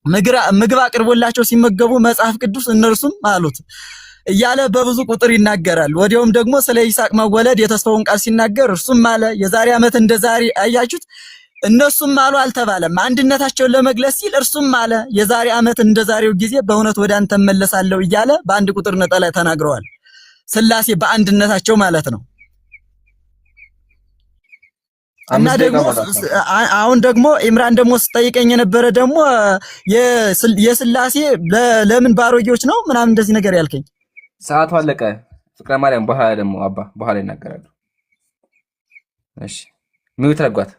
ምግብ አቅርቦላቸው ሲመገቡ መጽሐፍ ቅዱስ እነርሱም አሉት እያለ በብዙ ቁጥር ይናገራል። ወዲያውም ደግሞ ስለ ይስሐቅ መወለድ የተስፋውን ቃል ሲናገር እርሱም አለ የዛሬ ዓመት እንደ ዛሬ አያችሁት። እነሱም አሉ አልተባለም። አንድነታቸውን ለመግለጽ ሲል እርሱም አለ የዛሬ ዓመት እንደ ዛሬው ጊዜ በእውነት ወደ አንተ እመለሳለሁ እያለ በአንድ ቁጥር ነጠላ ተናግረዋል። ሥላሴ በአንድነታቸው ማለት ነው። እና ደግሞ አሁን ደግሞ ኢምራን ደግሞ ስጠይቀኝ የነበረ ደግሞ የሥላሴ ለምን ባሮጌዎች ነው ምናምን እንደዚህ ነገር ያልከኝ። ሰዓቱ አለቀ። ፍቅረ ማርያም በኋላ ደግሞ አባ በኋላ ይናገራሉ። እሺ ሚውት ረጓት።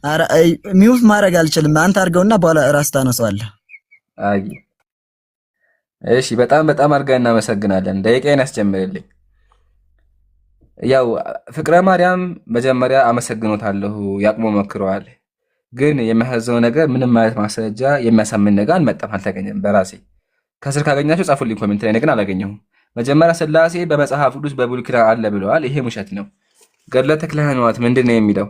አረ ሚውት ማድረግ አልችልም። አንተ አድርገውና በኋላ ራስ ታነሳዋለህ። አይ እሺ፣ በጣም አድርገን እናመሰግናለን። ደቂቃዬን ያስጀምርልኝ። ያው ፍቅረ ማርያም መጀመሪያ አመሰግኖታለሁ፣ ያቅሞ መክረዋል። ግን የሚያሳዝነው ነገር ምንም ማለት ማስረጃ የሚያሳምን ነገር አልመጣም፣ አልተገኘም። በራሴ ከስር ካገኛችሁ ጻፉልኝ ኮሜንት ላይ፣ ግን አላገኘሁም። መጀመሪያ ሥላሴ በመጽሐፍ ቅዱስ በብሉይ ኪዳን አለ ብለዋል። ይሄ ውሸት ነው። ገድለ ተክለ ሃይማኖት ምንድን ነው የሚለው?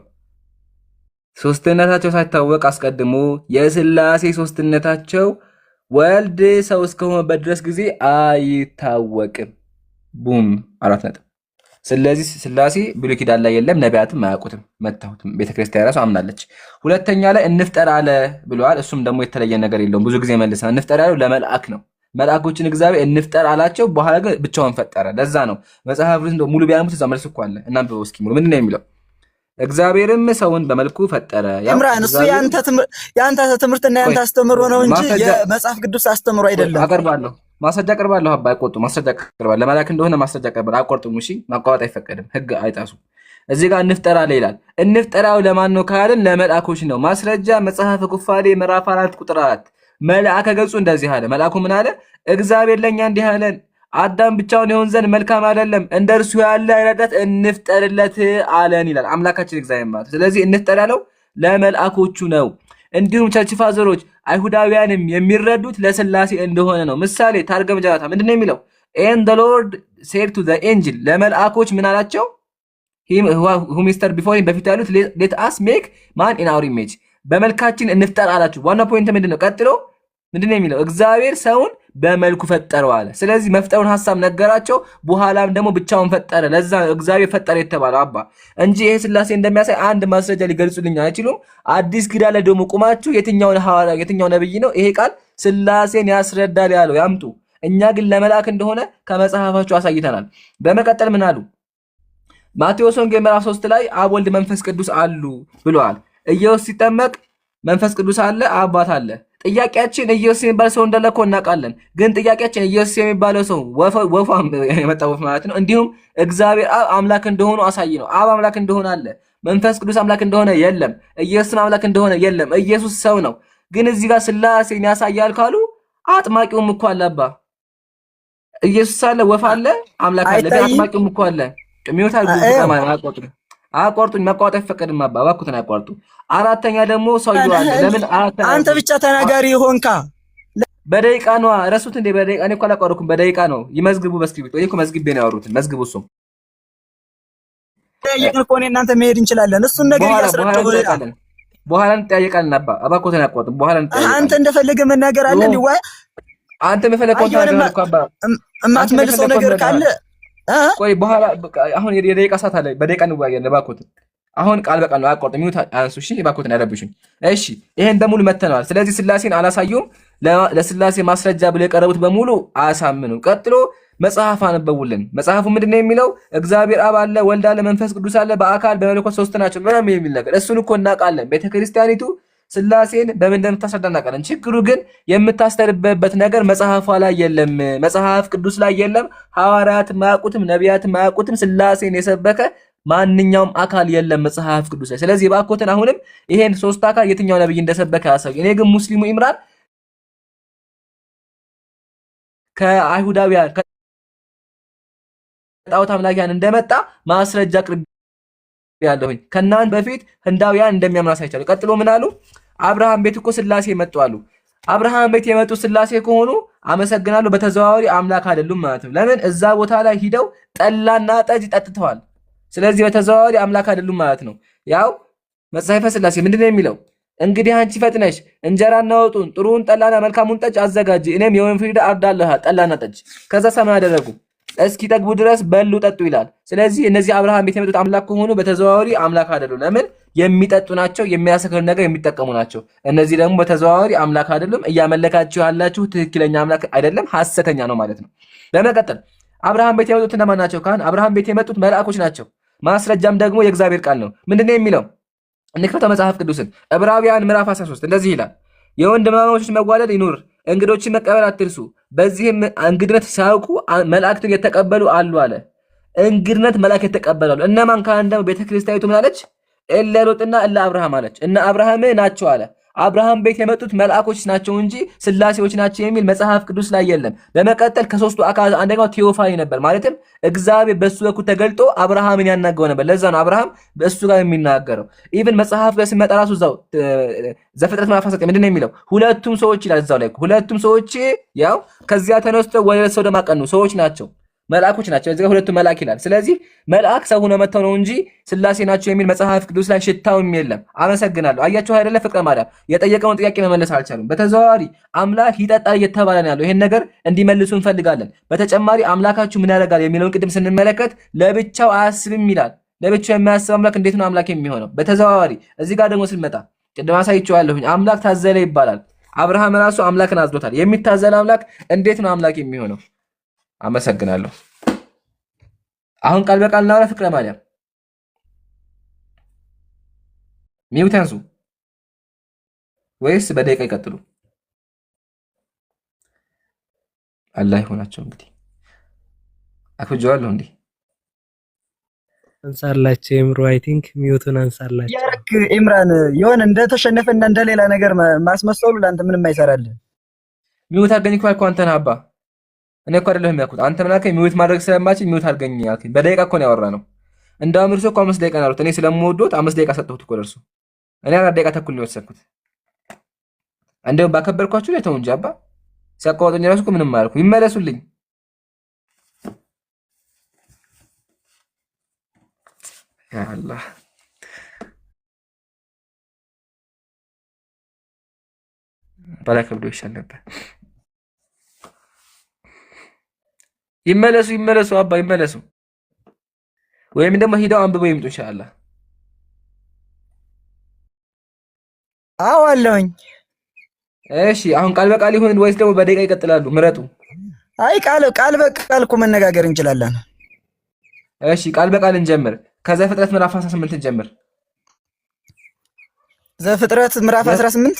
ሶስትነታቸው ሳይታወቅ አስቀድሞ የሥላሴ ሶስትነታቸው ወልድ ሰው እስከሆነበት ድረስ ጊዜ አይታወቅም። ቡም 4 ነጥብ። ስለዚህ ሥላሴ ብሉይ ኪዳን ላይ የለም፣ ነቢያትም አያውቁትም። መታሁትም ቤተክርስቲያን ራሱ አምናለች። ሁለተኛ ላይ እንፍጠር አለ ብለዋል። እሱም ደግሞ የተለየ ነገር የለውም። ብዙ ጊዜ መልሰናል። እንፍጠር ያለው ለመልአክ ነው። መልአኮችን እግዚአብሔር እንፍጠር አላቸው። በኋላ ግን ብቻውን ፈጠረ። ለዛ ነው መጽሐፍ ሙሉ ቢያነቡት እዛ መልስ እኮ አለ። እናንብበው እስኪ ሙሉ ምንድን ነው የሚለው? እግዚአብሔርም ሰውን በመልኩ ፈጠረ። ኢምራን እሱ ያንተ ትምህርትና ያንተ አስተምሮ ነው እንጂ የመጽሐፍ ቅዱስ አስተምሮ አይደለም። አቀርባለሁ፣ ማስረጃ አቀርባለሁ። አባ አይቆጡ፣ ማስረጃ አቀርባለሁ። ለመላክ እንደሆነ ማስረጃ አቀርባለሁ። አቆርጡም። እሺ፣ ማቋረጥ አይፈቀድም። ህግ አይጣሱ። እዚህ ጋር እንፍጠር አለ ይላል። እንፍጠራው ለማን ነው ካልን ለመልአኮች ነው። ማስረጃ መጽሐፈ ኩፋሌ ምዕራፍ 4 ቁጥር 4 መልአከ ገጹ እንደዚህ አለ። መልአኩ ምን አለ? እግዚአብሔር ለኛ እንዲህ አለን፣ አዳም ብቻውን ይሆን ዘንድ መልካም አይደለም፣ እንደ እርሱ ያለ ረዳት እንፍጠርለት አለን ይላል አምላካችን እግዚአብሔር ማለት። ስለዚህ እንፍጠር ያለው ለመልአኮቹ ነው። እንዲሁም ቸርች ፋዘሮች አይሁዳውያንም የሚረዱት ለሥላሴ እንደሆነ ነው። ምሳሌ ታርገም ጃታ ምንድነው የሚለው? and the lord said to the angel ለመልአኮች ምን አላቸው? who mister before him በፊት ያሉት let us make man in our image በመልካችን እንፍጠር አላችሁ። ዋና ፖይንት ምንድነው? ቀጥሎ ምንድነው የሚለው? እግዚአብሔር ሰውን በመልኩ ፈጠረው አለ። ስለዚህ መፍጠሩን ሐሳብ ነገራቸው። በኋላም ደግሞ ብቻውን ፈጠረ። ለዛ እግዚአብሔር ፈጠረ የተባለው አባ እንጂ ይሄ ሥላሴ እንደሚያሳይ አንድ ማስረጃ ሊገልጹልኝ አይችሉም። አዲስ ኪዳን ላይ ደግሞ ቁማችሁ የትኛውን ሐዋርያ የትኛው ነብይ ነው ይሄ ቃል ሥላሴን ያስረዳል ያለው? ያምጡ። እኛ ግን ለመልአክ እንደሆነ ከመጽሐፋቸው አሳይተናል። በመቀጠል ምን አሉ? ማቴዎስ ወንጌል ምዕራፍ 3 ላይ አብ ወልድ መንፈስ ቅዱስ አሉ ብለዋል። ኢየሱስ ሲጠመቅ መንፈስ ቅዱስ አለ፣ አባት አለ። ጥያቄያችን ኢየሱስ የሚባል ሰው እንዳለ እኮ እናውቃለን። ግን ጥያቄያችን ኢየሱስ የሚባለው ሰው ወፋም የመጣው ወፍ ማለት ነው፣ እንዲሁም እግዚአብሔር አብ አምላክ እንደሆኑ አሳይ ነው። አብ አምላክ እንደሆነ አለ፣ መንፈስ ቅዱስ አምላክ እንደሆነ የለም፣ ኢየሱስም አምላክ እንደሆነ የለም። ኢየሱስ ሰው ነው። ግን እዚህ ጋር ሥላሴን ያሳያል ካሉ አጥማቂውም እኮ አለ። አባ ኢየሱስ አለ፣ ወፍ አለ፣ አምላክ አለ፣ ግን አጥማቂውም እኮ አለ። ሚውታል አቋርጡኝ። መቋረጥ አይፈቀድም። አባ እባክዎትን አቋርጡ። አራተኛ ደግሞ ሰውዬው አለ። ለምን አንተ ብቻ ተናጋሪ ሆንካ? በደቂቃ ነው ረሱት እንዴ? በደቂቃ እኔ እኮ አላቋረጥኩም። በደቂቃ ነው ይመዝግቡ። በስክሪፕቶ እኔ እኮ መዝግቤ ነው ያወሩትን። መዝግቡ። እሱም ጠይቀን እኮ እናንተ መሄድ እንችላለን። እሱን ነገር ያስረዳው በኋላ እንጠያየቃለን። አባ እባክዎትን አቋርጡ። በኋላ እንጠያየቃለን። አንተ እንደፈለገ መናገር አለ እንዴ? ወይ አንተ መፈለከው ነገር እኮ አባ እማትመልሰው ነገር ካለ ቆይ በኋላ አሁን የደቂቃ ሰዓት አለ። በደቂቃ እንወያያለን። እባክዎትን አሁን ቃል በቃል ነው። አቋርጥ። ሚውት አንሱ። እሺ እባክዎትን ያረብሹኝ። እሺ ይሄን በሙሉ መተናል። ስለዚህ ሥላሴን አላሳዩም። ለሥላሴ ማስረጃ ብለው የቀረቡት በሙሉ አያሳምኑም። ቀጥሎ መጽሐፍ አነበቡልን። መጽሐፉ ምንድነው የሚለው? እግዚአብሔር አብ አለ፣ ወልድ አለ፣ መንፈስ ቅዱስ አለ፣ በአካል በመለኮት ሶስት ናቸው ምናምን የሚል ነገር። እሱን እኮ እናውቃለን። ቤተክርስቲያኒቱ ሥላሴን በምን እንደምታስረዳ እናውቃለን። ችግሩ ግን የምታስተርበበት ነገር መጽሐፏ ላይ የለም፣ መጽሐፍ ቅዱስ ላይ የለም። ሐዋርያት ማያውቁትም፣ ነቢያት ማያውቁትም። ሥላሴን የሰበከ ማንኛውም አካል የለም መጽሐፍ ቅዱስ ላይ። ስለዚህ እባክዎትን አሁንም ይሄን ሶስት አካል የትኛው ነብይ እንደሰበከ ያሳዩ። እኔ ግን ሙስሊሙ ኢምራን ከአይሁዳውያን ከጣዖት አምላኪያን እንደመጣ ማስረጃ ቅርብ ያለሁኝ። ከናን በፊት ህንዳውያን እንደሚያምኑ አሳይቻለሁ። ቀጥሎ ምን አሉ? አብርሃም ቤት እኮ ሥላሴ መጡ አሉ። አብርሃም ቤት የመጡ ሥላሴ ከሆኑ አመሰግናለሁ፣ በተዘዋዋሪ አምላክ አይደሉም ማለት ነው። ለምን? እዛ ቦታ ላይ ሂደው ጠላና ጠጅ ጠጥተዋል። ስለዚህ በተዘዋዋሪ አምላክ አይደሉም ማለት ነው። ያው መጽሐፈ ሥላሴ ምንድነው የሚለው? እንግዲህ አንቺ ፈጥነሽ እንጀራና ወጡን ጥሩውን ጠላና መልካሙን ጠጅ አዘጋጅ፣ እኔም የወይን ፍሪዳ አርዳለሁ ጠላና ጠጅ። ከዛ ሰማይ አደረጉ እስኪጠግቡ ድረስ በሉ ጠጡ ይላል። ስለዚህ እነዚህ አብርሃም ቤት የመጡት አምላክ ከሆኑ በተዘዋዋሪ አምላክ አይደሉም። ለምን? የሚጠጡ ናቸው፣ የሚያሰክር ነገር የሚጠቀሙ ናቸው። እነዚህ ደግሞ በተዘዋዋሪ አምላክ አይደሉም። እያመለካችሁ ያላችሁ ትክክለኛ አምላክ አይደለም፣ ሐሰተኛ ነው ማለት ነው። በመቀጠል አብርሃም ቤት የመጡት እነማን ናቸው? ካህን አብርሃም ቤት የመጡት መልአኮች ናቸው። ማስረጃም ደግሞ የእግዚአብሔር ቃል ነው። ምንድነው የሚለው? እንክፈተው መጽሐፍ ቅዱስን ዕብራውያን ምዕራፍ 13 እንደዚህ ይላል፣ የወንድማማቾች መዋደድ ይኑር፣ እንግዶችን መቀበል አትርሱ፣ በዚህም እንግድነት ሳያውቁ መላእክትን የተቀበሉ አሉ አለ። እንግድነት መልአክ የተቀበሉ አሉ። እነማን? ካህን ደግሞ ቤተክርስቲያኒቱ ምን አለች? እለ ሎጥና እለ አብርሃም አለች። እነ አብርሃም ናቸው አለ። አብርሃም ቤት የመጡት መልአኮች ናቸው እንጂ ስላሴዎች ናቸው የሚል መጽሐፍ ቅዱስ ላይ የለም። በመቀጠል ከሶስቱ አካላት አንደኛው ቴዎፋኒ ነበር። ማለትም እግዚአብሔር በሱ በኩል ተገልጦ አብርሃምን ያናገው ነበር። ለዛ ነው አብርሃም በእሱ ጋር የሚናገረው። ኢቭን መጽሐፍ ላይ ሲመጣ ራሱ እዛው ዘፍጥረት ምዕራፍ 19 ምንድን ነው የሚለው? ሁለቱም ሰዎች ይላል እዛው ላይ ሁለቱም ሰዎች ያው ከዚያ ተነስተው ወደ ሶዶም አቀኑ ሰዎች ናቸው፣ መልአኮች ናቸው። እዚህ ጋር ሁለቱም መልአክ ይላል። ስለዚህ መልአክ ሰው ሆነው መጥተው ነው እንጂ ስላሴ ናቸው የሚል መጽሐፍ ቅዱስ ላይ ሽታውም የለም። አመሰግናለሁ። አያችሁ አይደለ? ፍቅረ ማርያም የጠየቀውን ጥያቄ መመለስ አልቻሉም። በተዘዋዋሪ አምላክ ይጠጣል እየተባለ ነው ያለው። ይሄን ነገር እንዲመልሱ እንፈልጋለን። በተጨማሪ አምላካችሁ ምን ያደርጋል የሚለውን ቅድም ስንመለከት ለብቻው አያስብም ይላል። ለብቻው የማያስብ አምላክ እንዴት ነው አምላክ የሚሆነው? በተዘዋዋሪ እዚህ ጋር ደግሞ ስንመጣ ቅድም አሳይቼዋለሁኝ። አምላክ ታዘለ ይባላል። አብርሃም ራሱ አምላክን አዝሎታል። የሚታዘለ አምላክ እንዴት ነው አምላክ የሚሆነው? አመሰግናለሁ። አሁን ቃል በቃል እናወራ። ፍቅረ ማርያም ሚውት ያንሱ ወይስ በደቂቃ ይቀጥሉ? አላህ ይሆናቸው። እንግዲህ አክብጀዋለሁ። እንዲህ አንሳላችሁ ኤምሮ አይ ቲንክ ሚውቱን አንሳላችሁ። ያረክ ኢምራን የሆነ እንደተሸነፈና እንደሌላ ነገር ማስመሰሉ ለአንተ ምንም አይሰራልህ። ሚውት አድርገኝ እኮ ያልኩህ አንተ ነህ አባ። እኔ እኮ አይደለሁም ያልኩት። አንተ ምን አልከኝ? ሚውት ማድረግ ስለማችል ሚውት አድርገኝ ያልከኝ። በደቂቃ እኮ ነው ያወራነው። እንዳውም እርሶ እኮ 5 ደቂቃ ነው ያሉት። እኔ ስለምወዶት 5 ደቂቃ ሰጠሁት እኮ ለእርሱ። እኔ 4 ደቂቃ ተኩል ነው የወሰድኩት። እንደውም ባከበርኳችሁ ላይ ተው እንጂ አባ። ሲያቋወጡኝ እራሱ እኮ ምንም አላልኩም። ይመለሱልኝ። ያ አላህ ባላከብዶ ይሻል ነበር። ይመለሱ ይመለሱ አባ ይመለሱ፣ ወይም ደግሞ ሂደው አንብበው ይምጡ ኢንሻአላህ። አዎ አለሁኝ። እሺ አሁን ቃል በቃል ይሁን ወይስ ደግሞ በደቂቃ ይቀጥላሉ? ምረጡ። አይ ቃል በቃል እኮ መነጋገር እንችላለን። እሺ ቃል በቃል እንጀምር። ከዘፍጥረት ምዕራፍ 18 እንጀምር። ዘፍጥረት ምዕራፍ 18?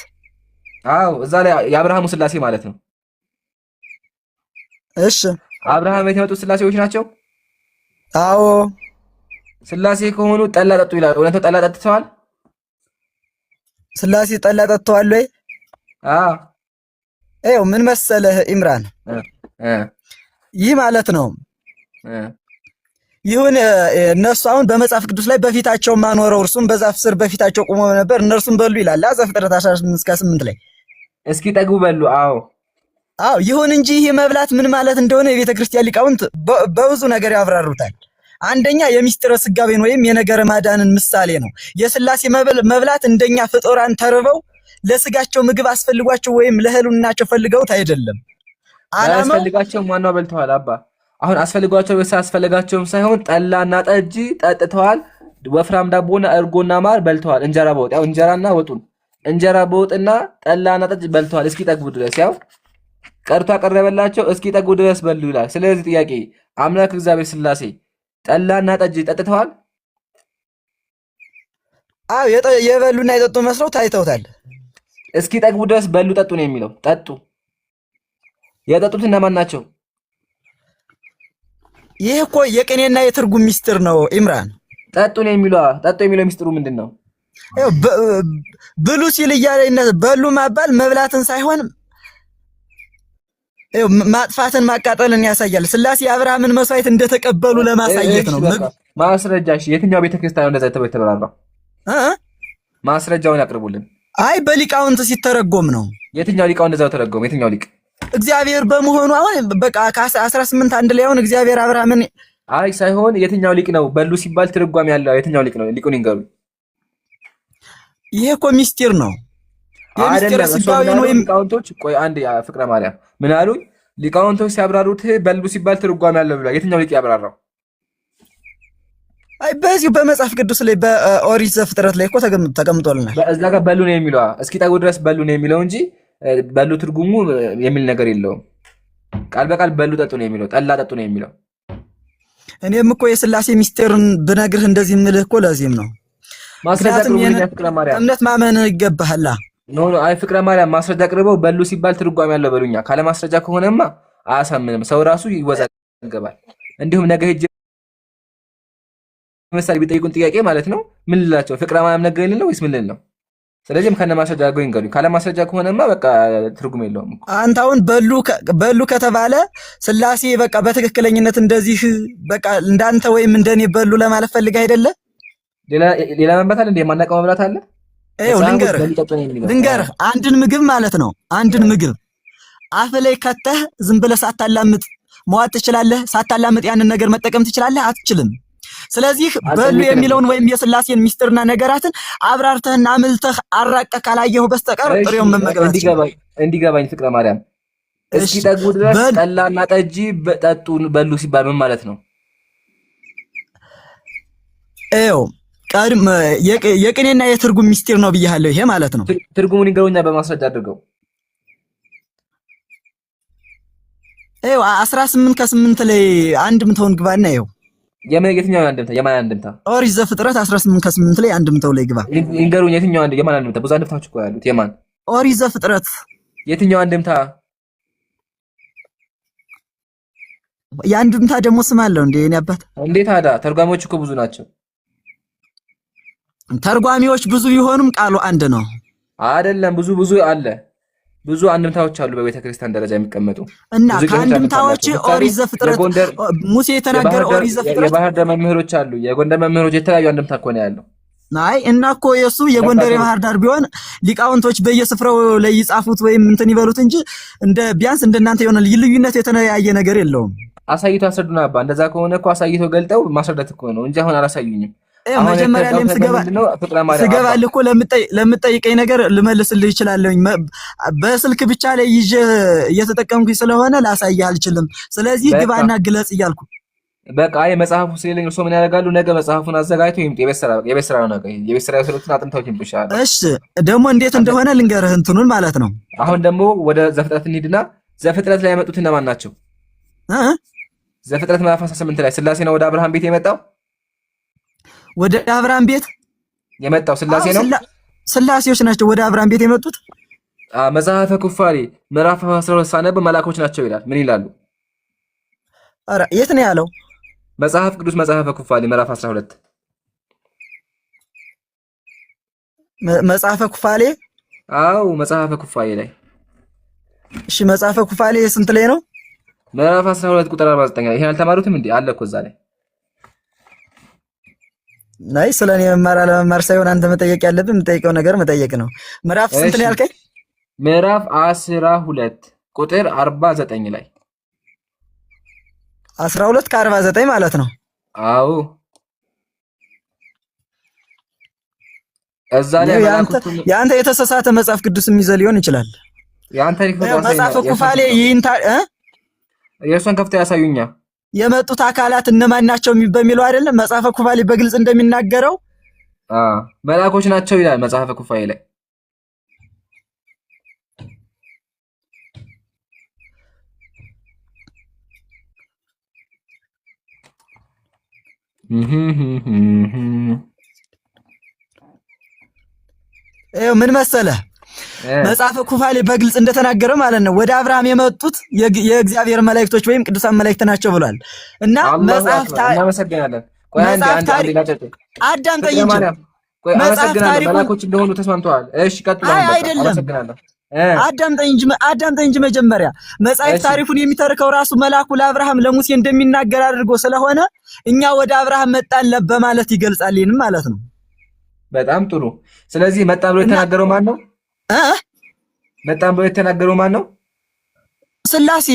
አዎ እዛ ላይ የአብርሃሙ ስላሴ ማለት ነው። እሺ አብርሃም ቤት የመጡት ስላሴዎች ናቸው። አዎ ስላሴ ከሆኑ ጠላ ጠጡ ይላል። እውነት ጠላ ጠጥተዋል? ስላሴ ጠላ ጠጥተዋል ወይ? አዎ ይኸው ምን መሰለህ ኢምራን፣ ይህ ማለት ነው ይሁን እነሱ አሁን በመጽሐፍ ቅዱስ ላይ በፊታቸው ማኖረው እርሱም በዛፍ ስር በፊታቸው ቆሞ ነበር እነርሱም በሉ ይላል። ዘፍጥረት 18-8 ላይ እስኪ ጠግቡ በሉ። አዎ ይሁን እንጂ ይህ መብላት ምን ማለት እንደሆነ የቤተ ክርስቲያን ሊቃውንት በብዙ ነገር ያብራሩታል። አንደኛ የሚስጥረ ስጋቤን ወይም የነገረ ማዳንን ምሳሌ ነው። የስላሴ መብላት እንደኛ ፍጡራን ተርበው ለስጋቸው ምግብ አስፈልጓቸው ወይም ለህሉናቸው ፈልገውት አይደለም። አስፈልጋቸው ዋናው በልተዋል አባ። አሁን አስፈልጓቸው አስፈልጋቸውም ሳይሆን ጠላና ጠጅ ጠጥተዋል። ወፍራም ዳቦና እርጎና ማር በልተዋል። እንጀራ በወጥ ያው እንጀራና ወጡን እንጀራ በወጥና ጠላና ጠጅ በልተዋል። እስኪ ጠግቡ ድረስ ያው ቀርቶ አቀረበላቸው። እስኪ ጠግቡ ድረስ በሉ ይላል። ስለዚህ ጥያቄ አምላክ እግዚአብሔር ስላሴ ጠላና ጠጅ ጠጥተዋል? አዎ የበሉና የጠጡ መስለው ታይተውታል። እስኪ ጠግቡ ድረስ በሉ ጠጡ ነው የሚለው። ጠጡ። የጠጡት እነማን ናቸው? ይህ እኮ የቅኔና የትርጉም ሚስጥር ነው ኢምራን። ጠጡ ነው የሚለው። ጠጡ የሚለው ሚስጥሩ ምንድን ነው? ብሉ ሲል እያለ በሉ ማባል መብላትን ሳይሆን ማጥፋትን ማቃጠልን ያሳያል። ስላሴ የአብርሃምን መስዋዕት እንደተቀበሉ ለማሳየት ነው። ማስረጃሽ የትኛው ቤተክርስቲያን እንደዛ የተበራራው? ማስረጃውን ያቅርቡልን። አይ በሊቃውንት ሲተረጎም ነው። የትኛው ሊቃው እንደዛው ተረጎም? የትኛው ሊቅ? እግዚአብሔር በመሆኑ አሁን በቃ ከ18:1 ላይ አሁን እግዚአብሔር አብርሃምን አይ ሳይሆን የትኛው ሊቅ ነው በሉ ሲባል ትርጓሜ ያለው የትኛው ሊቅ ነው? ሊቁን ይንገሩ። ይሄ እኮ ሚስጢር ነው። የሚስጥረ አይደለም። እሱ ስጋዌን ወይም ሊቃውንቶች ቆይ አንድ ፍቅረ ማርያም ምን አሉ? ሊቃውንቶች ሲያብራሩት በሉ ሲባል ትርጓሜ ያለው ብሏል። የትኛው ሊቅ ያብራራው? አይ በዚሁ በመጽሐፍ ቅዱስ ላይ በኦሪት ዘፍጥረት ላይ እኮ ተቀምጦልናል። እዛ ጋር በሉ ነው የሚለው። እስኪ ጠጉ ድረስ በሉ ነው የሚለው እንጂ በሉ ትርጉሙ የሚል ነገር የለውም። ቃል በቃል በሉ ጠጡ ነው የሚለው፣ ጠላ ጠጡ ነው የሚለው። እኔም እኮ የሥላሴ ሚስጥርን ብነግርህ እንደዚህ የምልህ እኮ ለዚህም ነው። ማስረጃ ቅርቡ ፍቅረ ማርያም እምነት ማመን ይገባሃል። ኖ አይ ፍቅረ ማርያም ማስረጃ ቅርበው በሉ ሲባል ትርጓሜ ያለው በሉኛ። ካለ ማስረጃ ከሆነማ አያሳምንም። ሰው ራሱ ይወዛገባል። እንዲሁም ነገ ሂጅ ምሳሌ ቢጠይቁን ጥያቄ ማለት ነው ምን ልላቸው? ፍቅረ ማርያም ነገር የሌለው ወይስ ምን ልል ነው? ስለዚህም ከነ ማስረጃ አድርገው ይንገሩኝ። ካለ ማስረጃ ከሆነማ በቃ ትርጉም የለውም። አንተ አሁን በሉ ከተባለ ሥላሴ በቃ በትክክለኝነት እንደዚህ በቃ እንዳንተ ወይም እንደኔ በሉ ለማለት ፈልገህ አይደለ? ሌላ መብላት አለ እንዴ? የማናውቀው መብላት አለ? ይኸው ልንገርህ አንድን ምግብ ማለት ነው አንድን ምግብ አፍ ላይ ከተህ ዝም ብለህ ሳታላምጥ መዋጥ ትችላለህ? ሳታላምጥ ያንን ነገር መጠቀም ትችላለህ? አትችልም። ስለዚህ በሉ የሚለውን ወይም የሥላሴን ሚስጥርና ነገራትን አብራርተህና አምልተህ አራቀህ ካላየሁ በስተቀር ጥሬውን መመገብ እንዲገባኝ ፍቅረ ማርያም እስኪ ጠጉ ድረስ ጠላና ጠጂ ጠጡ በሉ ሲባል ምን ማለት ነው? ይኸው የቅኔና የትርጉም ሚስጥር ነው ብያለሁ። ይሄ ማለት ነው ትርጉሙን ይገሩኛ በማስረጃ አድርገው። ይኸው 18 ከ8 ላይ አንድምታውን ግባና ይኸው የትኛው አንድምታ? የማን አንድምታ? ኦሪት ዘፍጥረት 18 ከ8 ላይ አንድምታው ላይ ግባ ይንገሩኝ። የትኛው የማን አንድምታ? ብዙ አንድምታዎች እኮ ያሉት የማን? ኦሪት ዘፍጥረት የትኛው አንድምታ? የአንድምታ ደግሞ ስም አለው እንዴ? እኔ አባት እንዴት ታዲያ? ተርጓሚዎች እኮ ብዙ ናቸው። ተርጓሚዎች ብዙ ቢሆኑም ቃሉ አንድ ነው አይደለም። ብዙ አለ። ብዙ አንድምታዎች አሉ በቤተ ክርስቲያን ደረጃ የሚቀመጡ እና ከአንድምታዎች ኦሪት ዘፍጥረት ሙሴ የተናገረ ኦሪት ዘፍጥረት የባህር ዳር መምህሮች አሉ። የጎንደር መምህሮች የተለያዩ አንድምታ እኮ ነው ያለው። አይ እና እኮ የሱ የጎንደር የባህር ዳር ቢሆን ሊቃውንቶች በየስፍራው ላይ ይጻፉት ወይም እንትን ይበሉት እንጂ ቢያንስ እንደናንተ የሆነ ልዩነት የተለያየ ነገር የለውም። አሳይቶ አስረዱና አባ። እንደዛ ከሆነ እኮ አሳይቶ ገልጠው ማስረዳት እኮ ነው እንጂ አሁን አላሳዩኝም። መጀመሪያ ላይም ስገባልህ እኮ ለምጠይቀኝ ነገር ልመልስልህ እችላለሁኝ። በስልክ ብቻ ላይ ይዤ እየተጠቀምኩኝ ስለሆነ ላሳይህ አልችልም። ስለዚህ ግባና ግለጽ እያልኩ በቃ መጽሐፉ ስለሌለኝ እርሶ ምን ያደርጋሉ? ነገ መጽሐፉን አዘጋጅተው ይምጡ። የቤት ስራ ነው። ነገ የቤት ስራ የሰሩትን አጥንተው ይምጡሻል። እሺ ደግሞ እንዴት እንደሆነ ልንገርህ እንትኑን ማለት ነው። አሁን ደግሞ ወደ ዘፍጥረት እንሂድና ዘፍጥረት ላይ ያመጡት እነማን ናቸው? ዘፍጥረት ምዕራፍ 18 ላይ ሥላሴ ነው ወደ አብርሃም ቤት የመጣው። ወደ አብርሃም ቤት የመጣው ሥላሴ ነው። ሥላሴዎች ናቸው ወደ አብርሃም ቤት የመጡት። መጽሐፈ ኩፋሌ ምዕራፍ 12 ሳነብ መላኮች ናቸው ይላል። ምን ይላሉ? ኧረ የት ነው ያለው? መጽሐፍ ቅዱስ መጽሐፈ ኩፋሌ ምዕራፍ 12 መጽሐፈ ኩፋሌ። አዎ መጽሐፈ ኩፋሌ ላይ። እሺ መጽሐፈ ኩፋሌ ስንት ላይ ነው? ምዕራፍ 12 ቁጥር 49 ላይ። ይሄን አልተማሩትም እንዴ? አለ እኮ እዛ ላይ። ናይ ስለኔ መማር አለመማር ሳይሆን አንተ መጠየቅ ያለብህ የምጠይቀው ነገር መጠየቅ ነው። ምዕራፍ ስንት ነው ያልከኝ? ምዕራፍ 12 ቁጥር 49 ላይ 12 ከ49 ማለት ነው። አዎ እዛ ላይ ያንተ የተሳሳተ መጽሐፍ ቅዱስ የሚይዘ ሊሆን ይችላል። ያንተ መጽሐፈ ኩፋሌ ይንታ የእሱን ከፍተህ ያሳዩኛ። የመጡት አካላት እነማን ናቸው በሚለው አይደለም መጽሐፈ ኩፋሌ በግልጽ እንደሚናገረው መላእኮች ናቸው ይላል መጽሐፈ ኩፋሌ ላይ። ምን መሰለህ መጽሐፈ ኩፋሌ በግልጽ እንደተናገረው ማለት ነው ወደ አብርሃም የመጡት የእግዚአብሔር መላእክቶች ወይም ቅዱሳን መላእክት ናቸው ብሏል። እና መጽሐፍ እናመሰግናለን። አዳምጠኝ እንጂ መጽሐፍ ታሪኩ መላእኮች እንደሆኑ ተስማምተዋል። እሺ ቀጥሉ። አመሰግናለሁ። አዳምጠኝ እንጂ መጀመሪያ መጽሐፍ ታሪኩን የሚተርከው ራሱ መልአኩ ለአብርሃም ለሙሴ እንደሚናገር አድርጎ ስለሆነ እኛ ወደ አብርሃም መጣን በማለት ይገልጻል። ይሄንም ማለት ነው። በጣም ጥሩ። ስለዚህ መጣ ብሎ የተናገረው ማን ነው? መጣን ብሎ የተናገረው ማን ነው? ሥላሴ።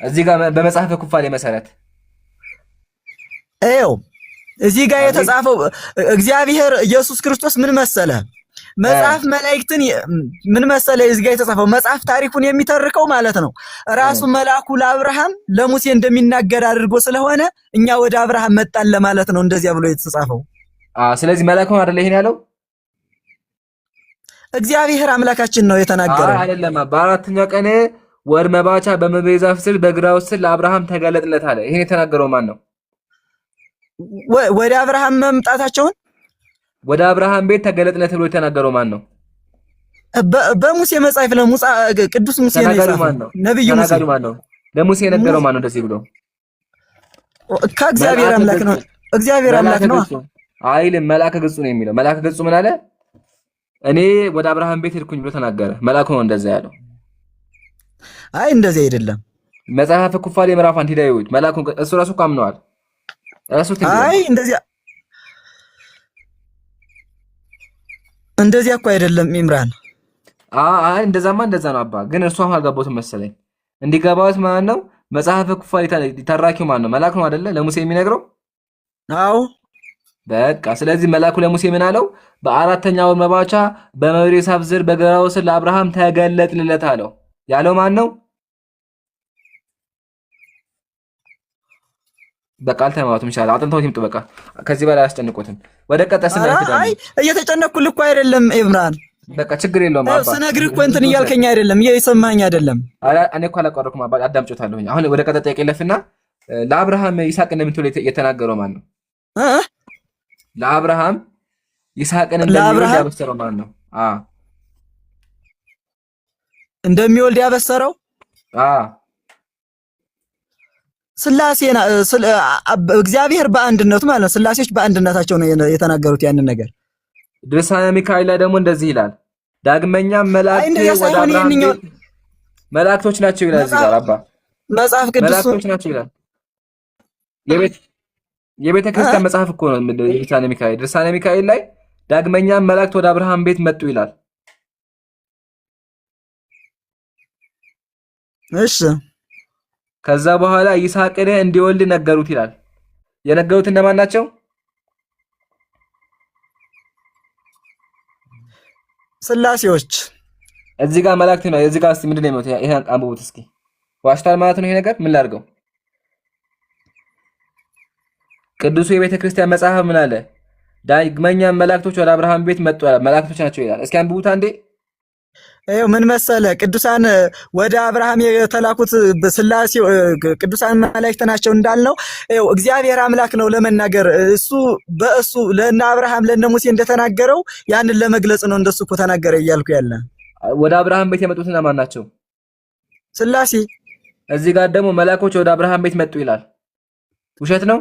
እዚህ ጋር በመጽሐፈ ኩፋሌ መሰረት እዚህ ጋር የተጻፈው እግዚአብሔር ኢየሱስ ክርስቶስ ምን መሰለ መጽሐፍ መላእክትን ምን መሰለ እዚህ ጋር የተጻፈው መጽሐፍ ታሪኩን የሚተርከው ማለት ነው ራሱ መልአኩ ለአብርሃም ለሙሴ እንደሚናገር አድርጎ ስለሆነ እኛ ወደ አብርሃም መጣን ለማለት ነው እንደዚያ ብሎ የተጻፈው። ስለዚህ መልአኩ አይደለ ይሄን ያለው እግዚአብሔር አምላካችን ነው የተናገረው። አይደለም በአራተኛው ቀን ወር መባቻ በመቤት ዛፍ ስር በግራው ስር ለአብርሃም ተገለጥለት አለ። ይሄን የተናገረው ማን ነው? ወደ አብርሃም መምጣታቸውን ወደ አብርሃም ቤት ተገለጥለት ብሎ የተናገረው ማን ነው? በሙሴ መጽሐፍ ቅዱስ ሙሴ ነው የጻፈው። ነብዩ ሙሴ ማን ነው? ለሙሴ የነገረው ማን ነው? እንደዚህ ብሎ ከእግዚአብሔር አምላክ ነው። እግዚአብሔር አምላክ ነው አይልም። መልአከ ገጹ ነው የሚለው። መልአከ ገጹ ምን አለ? እኔ ወደ አብርሃም ቤት ሄድኩኝ ብሎ ተናገረ። መልአኩ ነው እንደዛ ያለው። አይ እንደዚህ አይደለም። መጽሐፈ ኩፋሌ ምዕራፍ 1 ሂዳዩት መልአኩ እሱ ራሱ ካምነዋል። ራሱ አይ እንደዚህ እኮ አይደለም ኢምራን። አይ እንደዛ ነው አባ። ግን እርሱ አልገባሁትም መሰለኝ። እንዲገባውት ማለት ነው መጽሐፈ ኩፋሌ ተራኪው ማን ነው? መልአክ ነው አይደለ? ለሙሴ የሚነግረው። አዎ በቃ ስለዚህ መልአኩ ለሙሴ ምን አለው? በአራተኛው መባቻ በመምሬ ዛፍ ስር በግራው ስር ለአብርሃም ተገለጥለት አለው። ያለው ማን ነው? በቃ አልተማቱም። ኢንሻአላህ አጥንተውት ይምጡ። በቃ ከዚህ በላይ አያስጨንቁትም። ወደ ቀጣይ ስናልፍ አይ እየተጨነቅኩልህ እኮ አይደለም ኢምራን። በቃ ችግር የለውም አባ። ስነግርህ እኮ እንትን እያልከኝ አይደለም፣ እየሰማኸኝ አይደለም። እኔ እኮ አላቋረጥኩም አባ፣ አዳምጮታለሁኝ። አሁን ወደ ቀጣይ ጥያቄ ለፍና ለአብርሃም ይስሐቅ እንደምትወልድ የተናገረው ማን ነው? ለአብርሃም ይስሐቅን እንደሚወልድ ያበሰረው ማን ነው? እንደሚወልድ ያበሰረው ስላሴና እግዚአብሔር በአንድነቱ ማለት ነው። ስላሴዎች በአንድነታቸው ነው የተናገሩት ያንን ነገር። ድርሳነ ሚካኤል ላይ ደግሞ እንደዚህ ይላል፣ ዳግመኛም መላእክቶች ናቸው ይላል። እዚህ ጋር አባ መጽሐፍ ቅዱስ መላእክቶች ናቸው ይላል። የቤተ ክርስቲያን መጽሐፍ እኮ ነው ድርሳነ ሚካኤል። ድርሳነ ሚካኤል ላይ ዳግመኛም መላእክት ወደ አብርሃም ቤት መጡ ይላል። እሺ ከዛ በኋላ ይስሐቅን እንዲወልድ ነገሩት ይላል። የነገሩት እነማን ናቸው? ስላሴዎች። እዚህ ጋር መላእክት ነው። እዚህ ጋር እስቲ ምንድነው የሚሉት? ይሄን አንብቡት እስኪ። ዋሽታል ማለት ነው ይሄ ነገር። ምን ላድርገው? ቅዱሱ የቤተ ክርስቲያን መጽሐፍ ምን አለ? ዳግመኛም መላእክቶች ወደ አብርሃም ቤት መጡ ይላል። መላእክቶች ናቸው ይላል። እስኪ አንብቡት አንዴ። ይኸው ምን መሰለ ቅዱሳን ወደ አብርሃም የተላኩት ስላሴ ቅዱሳን መላእክት ናቸው እንዳልነው፣ ይኸው እግዚአብሔር አምላክ ነው ለመናገር በእሱ ለእነ አብርሃም ለእነ ሙሴ እንደተናገረው ያንን ለመግለጽ ነው። እንደሱ እኮ ተናገረ እያልኩ ያለ። ወደ አብርሃም ቤት የመጡት እነማን ናቸው? ስላሴ። እዚህ ጋር ደግሞ መላእኮች ወደ አብርሃም ቤት መጡ ይላል። ውሸት ነው?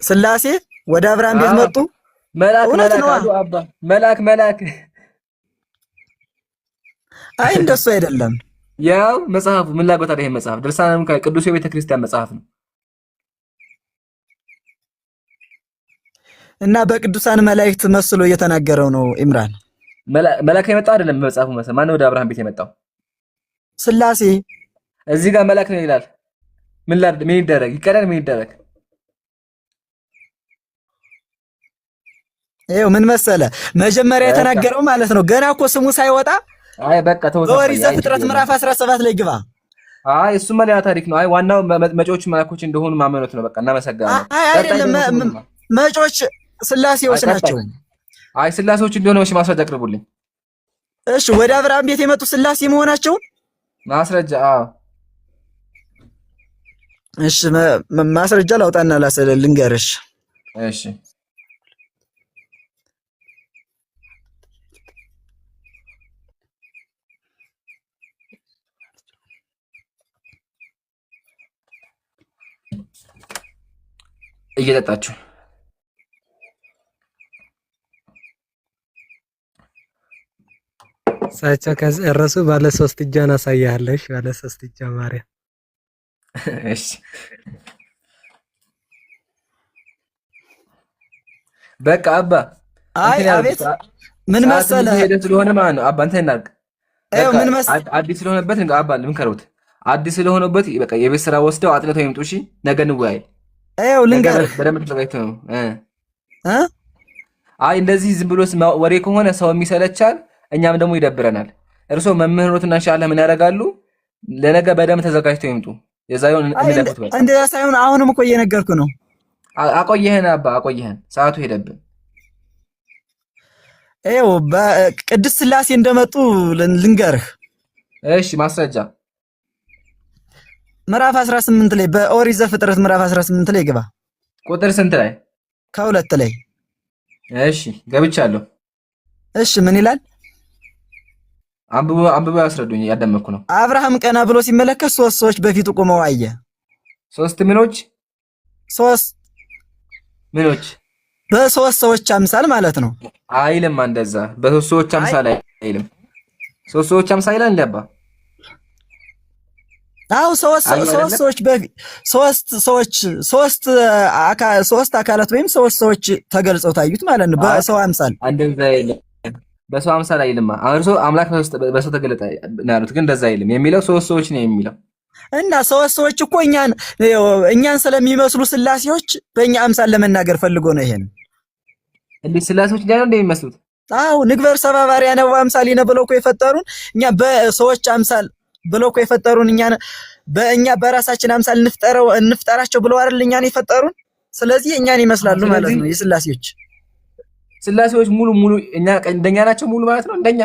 ስላሴ ወደ አብርሃም ቤት መጡ? መልአክ አይ እንደሱ አይደለም። ያው መጽሐፉ ምን ላጎታ ይሄ መጽሐፍ ድርሳነ ሚካኤል ቅዱስ የቤተ ክርስቲያን መጽሐፍ ነው እና በቅዱሳን መላእክት መስሎ እየተናገረው ነው ኢምራን። መልአክ የመጣው አይደለም በመጽሐፉ መሰለኝ። ማን ወደ አብርሃም ቤት የመጣው? ስላሴ። እዚህ ጋር መልአክ ነው ይላል። ምን ይደረግ ይቀደም? ምን ይደረግ? ይኸው ምን መሰለ መጀመሪያ የተናገረው ማለት ነው ገና እኮ ስሙ ሳይወጣ። አይ በቃ ተወሰነ። ኦሪት ዘፍጥረት ምዕራፍ 17 ላይ ግባ። አይ እሱማ ሌላ ታሪክ ነው። አይ ዋናው መጪዎች መላእክቶች እንደሆኑ ማመኖት ነው። በቃ እናመሰግናለን። አይ አይደለም መጪዎች ስላሴዎች ናቸው። አይ ስላሴዎች እንደሆነ እሺ ማስረጃ አቅርቡልኝ። እሺ ወደ አብርሃም ቤት የመጡ ስላሴ መሆናቸውን ማስረጃ። እሺ ማስረጃ ላውጣና ልንገርሽ። እሺ እየጠጣችሁ እሳቸው ከጨረሱ ባለ 3 እጇን አሳያለሽ። ባለ 3 እጇ ማርያም። እሺ በቃ አባ። አይ አቤት ምን መሰለህ ሄደ ስለሆነ ማለት ነው አባ እንትን እናድርግ። አይው ምን መሰለህ አዲስ ስለሆነበት አባ ምን ከሩት አዲስ ስለሆነበት በቃ የቤት ስራ ወስደው አጥንተው ይምጡ። እሺ ነገ እንወያይ። አይው ልንገርህ በደንብ ተዘጋጅተው ነው አይ እንደዚህ ዝም ብሎ ወሬ ከሆነ ሰው የሚሰለቻል፣ እኛም ደግሞ ይደብረናል። እርሶ መምህሮትና ኢንሻአላህ ምን ያደርጋሉ? ለነገ በደንብ ተዘጋጅተው ይምጡ። የዛሬውን እንለፉት። በቃ እንደዛ ሳይሆን አሁንም እኮ እየነገርኩ ነው። አቆየህን አባ አቆየህን፣ ሰዓቱ ሄደብን። ይኸው በቅድስት ሥላሴ እንደመጡ ልንገርህ። እሺ ማስረጃ ምዕራፍ 18 ላይ በኦሪት ዘፍጥረት ምዕራፍ 18 ላይ ግባ። ቁጥር ስንት ላይ? ከሁለት ላይ። እሺ ገብቻለሁ። እሺ ምን ይላል? አንብቦ ያስረዱኝ፣ ያደመኩ ነው። አብርሃም ቀና ብሎ ሲመለከት 3 ሰዎች በፊቱ ቆመው አየ። 3 ምኖች? 3 ምኖች? በ3 ሰዎች አምሳል ማለት ነው። አይልም እንደዛ። በ3 ሰዎች አምሳል አይልም። 3 ሰዎች አምሳል ይላል እንዴ አባ? አው 3 ሰዎች በፊት 3 አካላት ወይም 3 ሰዎች ተገልጸው ታዩት ማለት ነው። በሰው አምሳል እንደዛ አይልም። በሰው አምሳል አይልማ። እርሶ አምላክ በሰው ተገለጠ ነው ያሉት፣ ግን እንደዛ አይልም። የሚለው 3 ሰዎች ነው የሚለው። እና 3 ሰዎች እኮ እኛን ስለሚመስሉ ስላሴዎች በእኛ አምሳል ለመናገር ፈልጎ ነው ይሄን። እንዴ ስላሴዎች ጋር ነው እንደሚመስሉት? አው ንግበር ሰባባሪያ ነው አምሳሊነ ብለው እኮ የፈጠሩን እኛ በሰዎች አምሳል ብለው እኮ የፈጠሩን በእኛ በራሳችን አምሳል እንፍጠራቸው ብለው አይደል እኛን የፈጠሩን። ስለዚህ እኛን ይመስላሉ ማለት ነው የስላሴዎች። ስላሴዎች ሙሉ እንደኛ ናቸው ሙሉ ማለት ነው። እንደኛ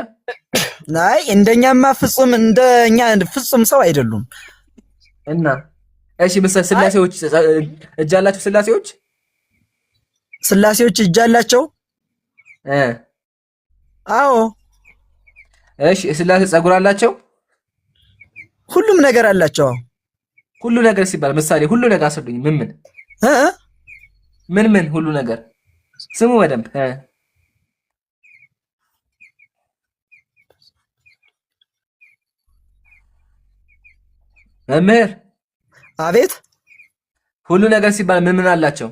አይ እንደኛማ ፍጹም እንደኛ ፍጹም ሰው አይደሉም። እና እሺ ስላሴዎች እጅ አላቸው? ስላሴዎች እጅ አላቸው? አዎ። እሺ ስላሴ ፀጉር አላቸው? ሁሉም ነገር አላቸው። ሁሉ ነገር ሲባል ምሳሌ ሁሉ ነገር አስረዱኝ። ምን ሁሉ ነገር ስሙ በደንብ መምህር። አቤት። ሁሉ ነገር ሲባል ምን አላቸው?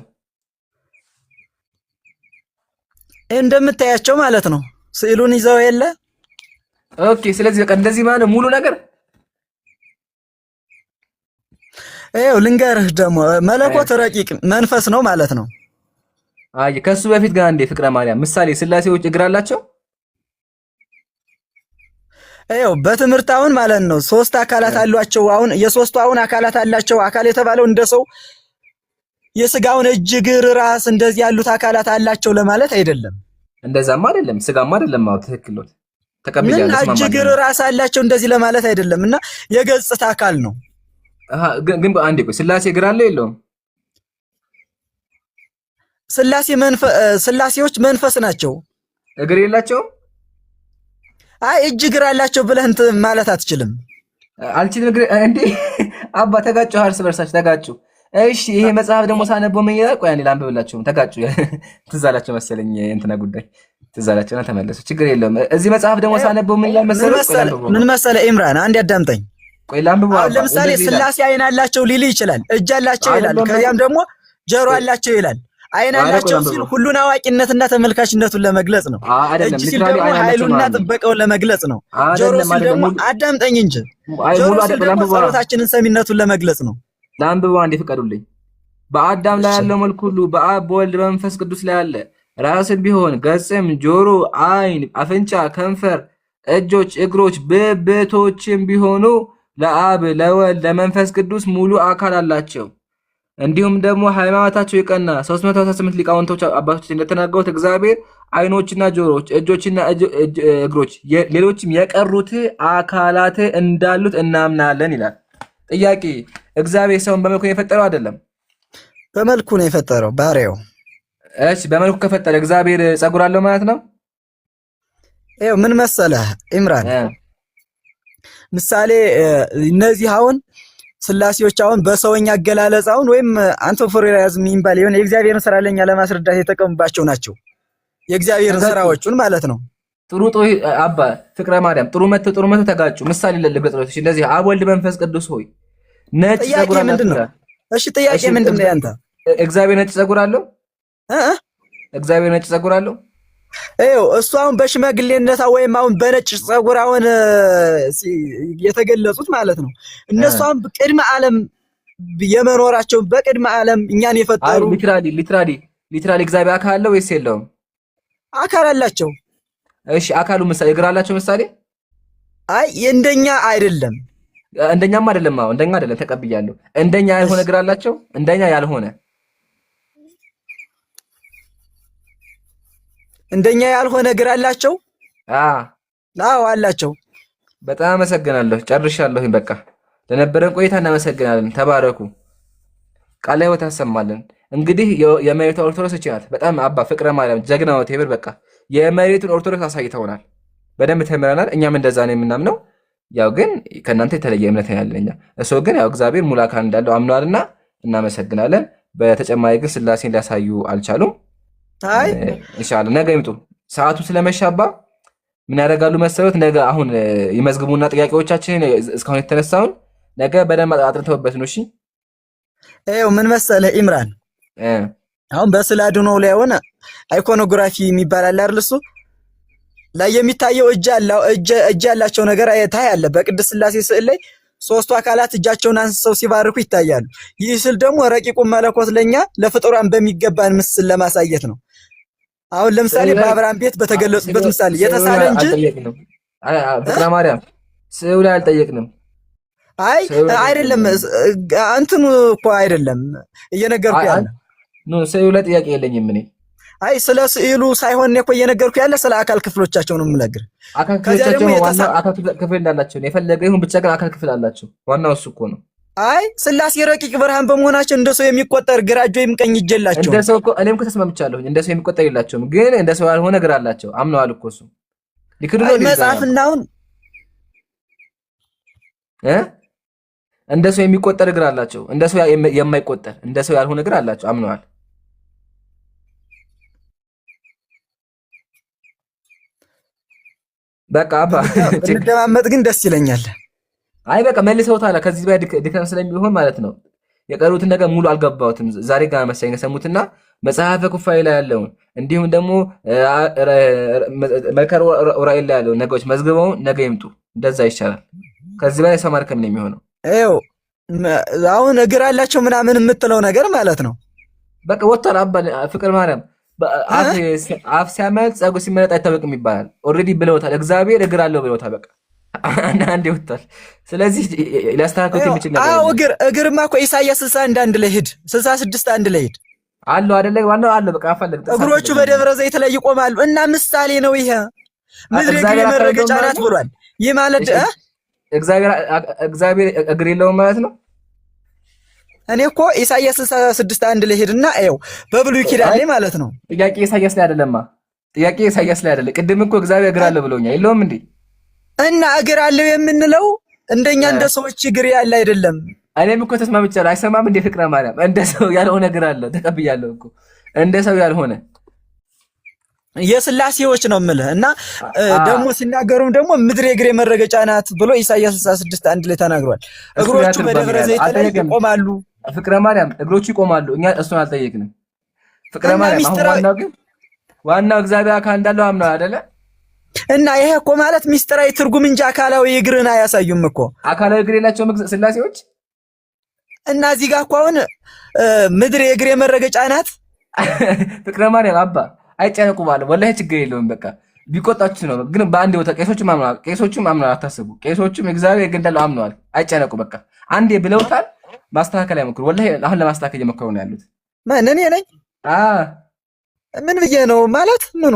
እንደምታያቸው ማለት ነው። ስዕሉን ይዘው የለ? ኦኬ። ስለዚህ በቃ እንደዚህ ማለት ሙሉ ነገር። ይኸው ልንገርህ ደግሞ መለኮት ረቂቅ መንፈስ ነው ማለት ነው። አይ ከሱ በፊት ጋር እንደ ፍቅረ ማርያም ምሳሌ ስላሴዎች እግር አላቸው? ይኸው በትምህርት አሁን ማለት ነው 3 አካላት አሏቸው። አሁን የሶስቱ አካላት አላቸው። አካል የተባለው እንደ ሰው የስጋውን እጅ፣ እግር፣ ራስ እንደዚህ ያሉት አካላት አላቸው ለማለት አይደለም። እንደዛማ አይደለም፣ ስጋማ አይደለም። አዎ ትክክል ነው፣ ተቀብያለሁ። እጅ፣ እግር፣ ራስ አላቸው እንደዚህ ለማለት አይደለም። እና የገጽታ አካል ነው። ግን አንዴ ቆይ፣ ስላሴ እግር አለው የለውም? ስላሴዎች መንፈስ ናቸው። እግር የላቸውም? አይ እጅ እግር አላቸው ብለህ እንትን ማለት አትችልም። አልችልም። እግር እንዴ አባ ተጋጩ፣ እርስ በርሳችሁ ተጋጩ። እሺ ይሄ መጽሐፍ ደግሞ ሳነበው ምን ይላል? ቆይ አንዴ ላንብብላችሁ። ተጋጩ ትዝ አላቸው መሰለኝ እንትና ጉዳይ ትዝ አላቸውና ተመለሱ። ችግር የለውም። እዚህ መጽሐፍ ደግሞ ሳነበው ምን ይላል መሰለህ? ምን መሰለህ ኢምራን፣ አንዴ አዳምጠኝ። ቆይ ላንብበው። አሁን ለምሳሌ ስላሴ አይን አላቸው ሊል ይችላል። እጅ አላቸው ይላል። ከዚያም ደግሞ ጆሮ አላቸው ይላል። አይን አላቸው ሲል ሁሉን አዋቂነትና ተመልካችነቱን ለመግለጽ ነው። እጅ ሲል ደግሞ ኃይሉና ጥበቃውን ለመግለጽ ነው። ጆሮ ሲል ደግሞ አዳምጠኝ እንጂ ጆሮ ሲል ደግሞ ጸሎታችንን ሰሚነቱን ለመግለጽ ነው። ለአንብበው አንዴ ፍቀዱልኝ። በአዳም ላይ ያለው መልክ ሁሉ በአብ በወልድ በመንፈስ ቅዱስ ላይ አለ። ራስም ቢሆን ገጽም፣ ጆሮ፣ አይን፣ አፍንጫ፣ ከንፈር፣ እጆች፣ እግሮች፣ ብብቶችም ቢሆኑ ለአብ ለወልድ ለመንፈስ ቅዱስ ሙሉ አካል አላቸው። እንዲሁም ደግሞ ሃይማኖታቸው የቀና 318 ሊቃውንቶች አባቶች እንደተናገሩት እግዚአብሔር አይኖችና ጆሮች፣ እጆችና እግሮች፣ ሌሎችም የቀሩት አካላት እንዳሉት እናምናለን ይላል። ጥያቄ፣ እግዚአብሔር ሰውን በመልኩ ነው የፈጠረው አይደለም? በመልኩ ነው የፈጠረው ባሪያው። እሺ በመልኩ ከፈጠረ እግዚአብሔር ፀጉር አለው ማለት ነው? ይኸው ምን መሰለህ ኢምራን፣ ምሳሌ እነዚህ አሁን ስላሴዎች አሁን በሰውኛ አገላለጽ አሁን ወይም አንቶፎሪያዝም የሚባል የሆነ የእግዚአብሔርን ስራ ለኛ ለማስረዳት የተቀሙባቸው ናቸው። የእግዚአብሔርን ስራዎቹን ማለት ነው። ጥሩ አባ ፍቅረ ማርያም ጥሩ መተ ተጋጩ። ምሳሌ ለልገጥሮች እንደዚህ አብ ወልድ መንፈስ ቅዱስ ሆይ ነጭ ፀጉር አለው። እሺ ጥያቄ ምንድን ነው ያንተ? እግዚአብሔር ነጭ ፀጉር አለው? እግዚአብሔር ነጭ ፀጉር አለው? ይኸው እሱ አሁን በሽማግሌነታ ወይም አሁን በነጭ ፀጉር አሁን የተገለጹት ማለት ነው። እነሱ አሁን ቅድመ ዓለም የመኖራቸው በቅድመ ዓለም እኛን የፈጠሩ ሊትራሊ እግዚአብሔር አካል አለው ወይስ የለውም? አካል አላቸው። እሺ አካሉ ምሳሌ እግር አላቸው ምሳሌ? አይ እንደኛ አይደለም። እንደኛማ አይደለም። አዎ እንደኛ አይደለም ተቀብያለሁ። እንደኛ ያልሆነ እግር አላቸው። እንደኛ ያልሆነ እንደኛ ያልሆነ እግር አላቸው። አዎ አላቸው። በጣም አመሰግናለሁ። ጨርሻለሁኝ። በቃ ለነበረን ቆይታ እናመሰግናለን። ተባረኩ። ቃለ ሕይወት ያሰማልን። እንግዲህ የመሬቱ ኦርቶዶክስ እቺ ናት። በጣም አባ ፍቅረ ማርያም ጀግናው ቴብር በቃ የመሬቱን ኦርቶዶክስ አሳይተውናል። በደንብ ተምረናል። እኛም እንደዛ ነው የምናምነው። ያው ግን ከእናንተ የተለየ እምነት ያለን እኛ እሱ ግን ያው እግዚአብሔር ሙሉ አካል እንዳለው አምኗልና እናመሰግናለን። በተጨማሪ ግን ስላሴን ሊያሳዩ አልቻሉም። አይ ኢንሻአላህ ነገ ይምጡ። ሰዓቱ ስለመሻባ ምን ያደርጋሉ መሰረት ነገ አሁን ይመዝግቡና ጥያቄዎቻችንን እስካሁን የተነሳውን ነገ በደንብ አጥንተውበት ነው። እሺ ይኸው ምን መሰለህ ኢምራን አሁን በስዕል አድኖ ላይ ሆነ አይኮኖግራፊ የሚባል አለ አይደል? እሱ ላይ የሚታየው እጅ ያላቸው ነገር ታያለህ። በቅድስት ሥላሴ ስዕል ላይ ሶስቱ አካላት እጃቸውን አንስተው ሲባርኩ ይታያሉ። ይህ ስዕል ደግሞ ረቂቁ መለኮት ለኛ ለፍጡራን በሚገባን ምስል ለማሳየት ነው። አሁን ለምሳሌ በአብርሃም ቤት በተገለጹበት ምሳሌ የተሳለ እንጂ ፍቅረ ማርያም ስዕሉ ላይ አልጠየቅንም። አይ አይደለም እንትኑ እኮ አይደለም እየነገርኩ ያለ ነው። ስዕሉ ላይ ጥያቄ የለኝም እኔ። አይ ስለ ስዕሉ ሳይሆን እኮ እየነገርኩ ያለ ስለ አካል ክፍሎቻቸው ነው የምነግርህ። አካል ክፍሎቻቸው ዋናው አካል ክፍል እንዳላቸው ነው የፈለገ ይሁን ብቻ ግን አካል ክፍል አላቸው። ዋናው እሱ እኮ ነው። አይ ሥላሴ ረቂቅ ብርሃን በመሆናቸው እንደ ሰው የሚቆጠር ግራ እጅ ወይም ቀኝ እጅ የላቸውም። እንደ ሰው እኮ እኔም እኮ ተስማምቻለሁ። እንደ ሰው የሚቆጠር የላቸውም፣ ግን እንደ ሰው ያልሆነ ግራ አላቸው። አምነዋል እኮ እሱ ሊክዱ ነው መጽሐፍና አሁን እንደ ሰው የሚቆጠር እግር አላቸው። እንደ ሰው የማይቆጠር እንደ ሰው ያልሆነ እግር አላቸው። አምነዋል። በቃ አባ እንደማመጥ ግን ደስ ይለኛል። አይ በቃ መልሰውታል። ከዚህ በላይ ድካም ስለሚሆን ማለት ነው። የቀሩትን ነገር ሙሉ አልገባሁትም። ዛሬ ጋር መሰለኝ የሰሙትና መጽሐፈ ኩፋሌ ላይ ያለውን እንዲሁም ደግሞ መከር ዑራኤል ላይ ያለውን ነገሮች መዝግበው ነገ ይምጡ። እንደዛ ይሻላል። ከዚህ በላይ ሰው ማርከም ነው የሚሆነው። ይኸው አሁን እግር አላቸው ምናምን የምትለው ነገር ማለት ነው። በቃ ወጥቷል። አባ ፍቅር ማርያም አፍ ሲያመል ጸጉር ሲመለጥ አይታወቅም ይባላል። ኦልሬዲ ብለውታል። እግዚአብሔር እግር አለው ብለውታል። በቃ አንዴ ወጥቷል። ስለዚህ ሊያስተካክሉት የሚችል ነገር አዎ እግርማ እኮ ኢሳይያስ 61 ላይ ሂድ 66 ላይ ሂድ አለው አይደለ? ዋናው አለው። በቃ አፈለግ እግሮቹ በደብረ ዘይት ላይ ይቆማሉ እና ምሳሌ ነው ይሄ። ምድር እግር የመረገጫ ናት ብሏል። ይህ ማለት እግዚአብሔር እግር የለውም ማለት ነው። እኔ እኮ ኢሳይያስ 66 ላይ ሄድና አይው በብሉይ ኪዳን ላይ ማለት ነው። ጥያቄ ኢሳይያስ ላይ አይደለማ። ጥያቄ ኢሳይያስ ላይ አይደለ። ቅድም እኮ እግዚአብሔር እግር አለ ብሎኛል። የለውም እንዴ? እና እግር አለው የምንለው እንደኛ እንደ ሰዎች እግር ያለ አይደለም። እኔም እኮ ተስማምቻለሁ። አይሰማም እንደ ፍቅረ ማርያም እንደ ሰው ያልሆነ እግር አለ። ተቀብያለሁ እኮ እንደ ሰው ያልሆነ የሥላሴዎች ነው የምልህ። እና ደግሞ ሲናገሩም ደግሞ ምድር የእግሬ መረገጫ ናት ብሎ ኢሳይያስ 66 ላይ ተናግሯል። እግሮቹ በደብረ ዘይት ላይ ይቆማሉ። ፍቅረ ማርያም እግሮቹ ይቆማሉ። እኛ እሱን አልጠየቅንም። ፍቅረ ማርያም አሁን ዋናው እግዚአብሔር አካል እንዳለው አምነው አይደለ? እና ይሄ እኮ ማለት ሚስጥራዊ ትርጉም እንጂ አካላዊ እግርን አያሳዩም እኮ። አካላዊ እግር የላቸውም ሥላሴዎች። እና እዚህ ጋር እኮ አሁን ምድር የእግሬ መረገጫ ናት። ፍቅረ ማርያም አባ አይጨነቁ ማለት ወላሂ ችግር የለውም። በቃ ቢቆጣችሁ ነው። ግን በአንድ ቦታ ቄሶቹም አምነዋል። አታስቡ። ቄሶቹም እግዚአብሔር እግር እንዳለው አምነዋል። አይጨነቁ። በቃ አንዴ ብለውታል። ማስተካከል አይሞክሩ። ወላሂ አሁን ለማስተካከል እየሞከሩ ነው ያሉት። ማን እኔ ነኝ? ምን ብዬ ነው ማለት ምኑ?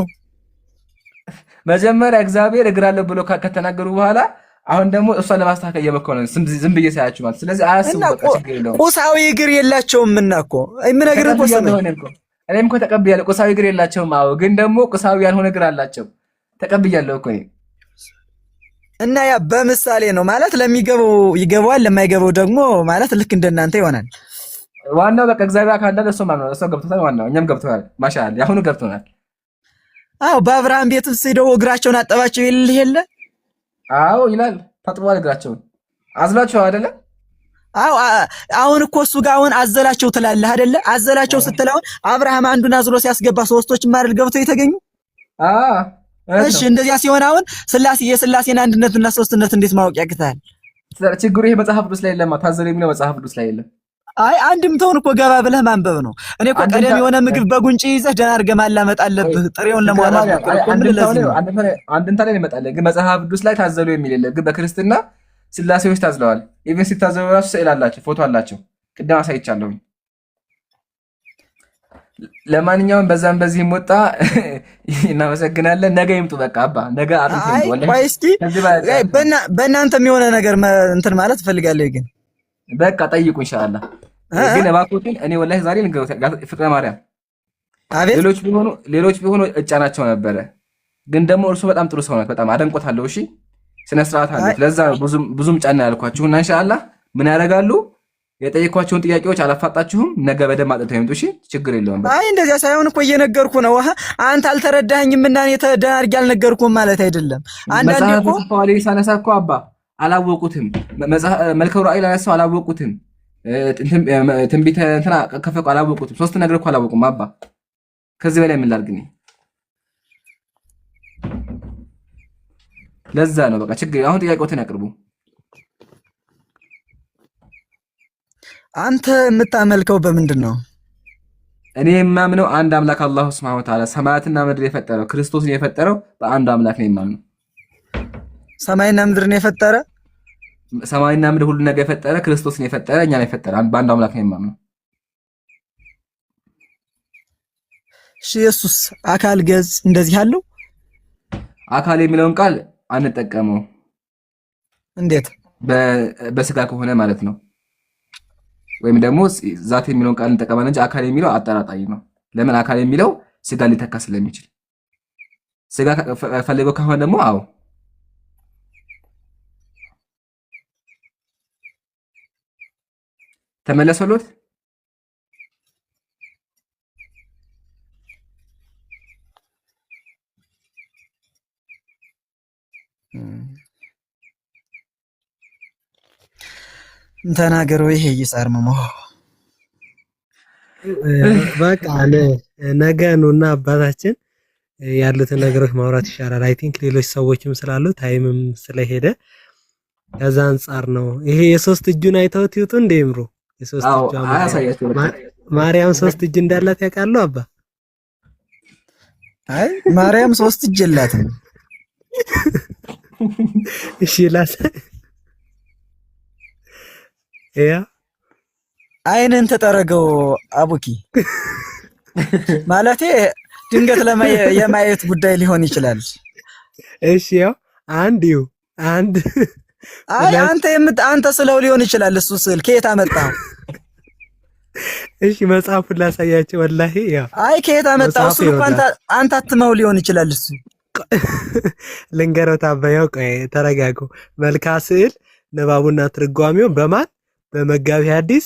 መጀመሪያ እግዚአብሔር እግር አለው ብሎ ከተናገሩ በኋላ አሁን ደግሞ እሷን ለማስተካከል እየሞከሩ ነው። ዝም ብዬ ሳያችሁ ማለት ስለዚህ አያስቡ። በቃ ችግር የለውም። ቁሳዊ እግር የላቸውም እና እኮ የምነግርህ እኮ እኔም እኮ ተቀብያለሁ። ቁሳዊ እግር የላቸውም። አዎ ግን ደግሞ ቁሳዊ ያልሆነ እግር አላቸው። ተቀብያለሁ እኮ እኔ። እና ያ በምሳሌ ነው ማለት ለሚገባው ይገባዋል፣ ለማይገባው ደግሞ ማለት ልክ እንደናንተ ይሆናል። ዋናው በቃ እግዚአብሔር አካል እንዳለ እሱ ማለት ነው። እሱ ገብቶታል። ዋናው እኛም ገብቶናል። ማሻአላ ያሁኑ ገብቶናል። አዎ በአብርሃም ቤት ሄደው እግራቸውን አጠባቸው ይልህ የለ? አዎ ይላል። ታጥበዋል እግራቸውን አዝላቸው አይደለ? አዎ አሁን እኮ እሱ ጋር አሁን አዘላቸው ትላለህ አይደለ? አዘላቸው ስትል አሁን አብርሃም አንዱን አዝሎ ሲያስገባ ሶስቶችም አይደል ገብተው የተገኙ? እሺ እንደዚያ ሲሆን አሁን የሥላሴን አንድነትና ሶስትነት እንዴት ማወቅ ያቅታል? ችግሩ ይሄ መጽሐፍ ቅዱስ ላይ የለም። ታዘለ የሚለው መጽሐፍ ቅዱስ ላይ የለም። አይ አንድምታውን እኮ ገባ ብለህ ማንበብ ነው። እኔ እኮ ቀደም የሆነ ምግብ በጉንጭ ይዘህ ደህና አድርገህ ማላመጥ አለብህ። ጥሬውን ለማውራት ነው። አንድምታ ላይ ይመጣል፣ ግን መጽሐፍ ቅዱስ ላይ ታዘሉ የሚል የለም። ግን በክርስትና ስላሴዎች ታዝለዋል። ኢቭን ሲታዘሉ ራሱ ስዕል አላቸው፣ ፎቶ አላቸው። ቅድም አሳይቻለሁ። ለማንኛውም በዛም በዚህም ወጣ። እናመሰግናለን። ነገ ይምጡ። በቃ አባ ነገ አጥንት ይምጡ። ወላሂ እስኪ በእናንተም የሆነ ነገር እንትን ማለት እፈልጋለሁ። ግን በቃ ጠይቁ ኢንሻአላህ። ግን እባክዎትን እኔ ወላሂ ዛሬ ልንገሩት ፍቅረ ማርያም ሌሎች ቢሆኑ እጫናቸው ነበረ። ግን ደግሞ እርሱ በጣም ጥሩ ሰው ናት። በጣም አደንቆታለሁ። እሺ ስነ ስርዓት አለ። ለዛ ብዙም ጫና ያልኳችሁና ኢንሻአላህ ምን ያደርጋሉ? የጠየኳቸውን ጥያቄዎች አላፋጣችሁም። ነገ በደንብ አጥተው ይምጡ። እሺ ችግር የለውም። አይ እንደዚያ ሳይሆን እኮ እየነገርኩ ነው። አንተ አልተረዳኸኝም እና እኔ ደህና አድርጌ አልነገርኩም ማለት አይደለም። አንዳንዴ እኮ ፓውሊ ሳነሳ እኮ አባ አላወቁትም። መልከው ራእይ ላይ ሰው አላወቁትም። ትንቢተ እንትና ከፈቁ አላወቁትም። ሶስት ነገር እኮ አላወቁም አባ። ከዚህ በላይ ምን ላድርግ እኔ? ለዛ ነው በቃ ችግር። አሁን ጥያቄዎትን ያቅርቡ። አንተ የምታመልከው በምንድን ነው? እኔ የማምነው አንድ አምላክ አላሁ ሱብሓነሁ ወተዓላ ሰማያትና ምድር የፈጠረው ክርስቶስን የፈጠረው በአንድ አምላክ ነው የማምነው። ሰማይና ምድርን የፈጠረ ሰማይና ምድር ሁሉ ነገር የፈጠረ ክርስቶስን የፈጠረ እኛን የፈጠረ በአንድ አምላክ ነው የማምነው። እሺ ኢየሱስ አካል ገጽ እንደዚህ አለው? አካል የሚለውን ቃል አንጠቀመው። እንዴት? በስጋ ከሆነ ማለት ነው። ወይም ደግሞ ዛት የሚለውን ቃል እንጠቀማለን እንጂ አካል የሚለው አጠራጣሪ ነው። ለምን? አካል የሚለው ስጋ ሊተካ ስለሚችል። ስጋ ፈልገው ከሆነ ደግሞ አዎ ተመለሰሎት። ተናገሩ። ይሄ ይሳርመሞ በቃ ነገ ነውና አባታችን ያሉትን ነገሮች ማውራት ይሻላል። አይ ቲንክ ሌሎች ሰዎችም ስላሉ ታይምም ስለሄደ ከዛ አንፃር ነው። ይሄ የሶስት እጁን አይተውት ይውጡ እንደ ይምሩ የሶስት እጁ ማርያም ሶስት እጅ እንዳላት ያውቃሉ አባ? አይ ማርያም ሶስት እጅ የላትም። እሺ ላስ ያ አይንን ተጠረገው አቡኪ ማለቴ ድንገት የማየት ጉዳይ ሊሆን ይችላል። እሺ ያው አንድ አይ አንተ ስለው ሊሆን ይችላል። እሱ ስል ከየት አመጣው? እሺ መጽሐፉን ላሳያቸው። ወላሂ ያው አይ ከየት አመጣው? እሱ አንተ አትመው ሊሆን ይችላል። እሱ ልንገረው ታበያው። ቆይ ተረጋጉ። መልካ ስዕል ንባቡና ትርጓሜው በማን በመጋቢ ሐዲስ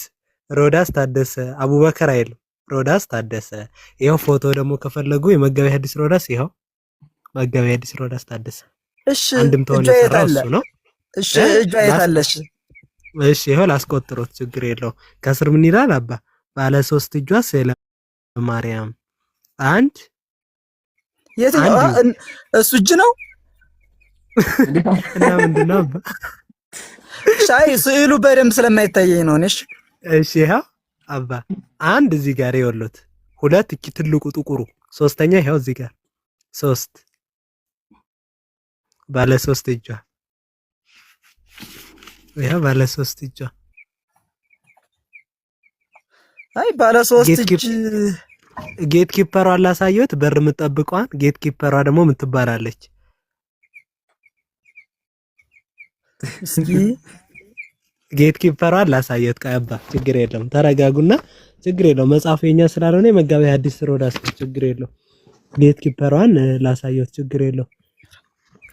ሮዳስ ታደሰ አቡበከር አይደለም፣ ሮዳስ ታደሰ። ይሄው ፎቶ ደግሞ ከፈለጉ የመጋቢ ሐዲስ ሮዳስ ይሄው መጋቢ ሐዲስ ሮዳስ ታደሰ። እሺ አንድም ተሆነ እሱ ነው። እሺ እጁ አይታለሽ። እሺ ይሄው ላስቆጥሮት ችግር የለው። ከስር ምን ይላል አባ? ባለ ሶስት እጇ ስለ ማርያም አንድ የትኛው እሱ እጅ ነው እና ምንድነው አባ? ሻይ ስዕሉ በደንብ ስለማይታየኝ ነው። እሺ ይሄው አባ አንድ እዚህ ጋር ይወሉት፣ ሁለት እኪ ትልቁ ጥቁሩ፣ ሶስተኛ ይሄው እዚህ ጋር ሶስት ባለ ሶስት እጇ ይሄው ባለ ሶስት እጇ። አይ ባለ ሶስት እጅ ጌት ኪፐሯ አላሳየሁት፣ በር የምትጠብቀዋን ጌት ኪፐሯ ደግሞ የምትባላለች። እስኪ ጌት ኪፐሯን ላሳየሁት። ቀባ ችግር የለም ተረጋጉና፣ ችግር የለው መጽሐፉ የኛ ስላልሆነ የመጋቢ ሐዲስ ሮዳስ ችግር የለው። ጌት ኪፐሯን ላሳየሁት ችግር የለው።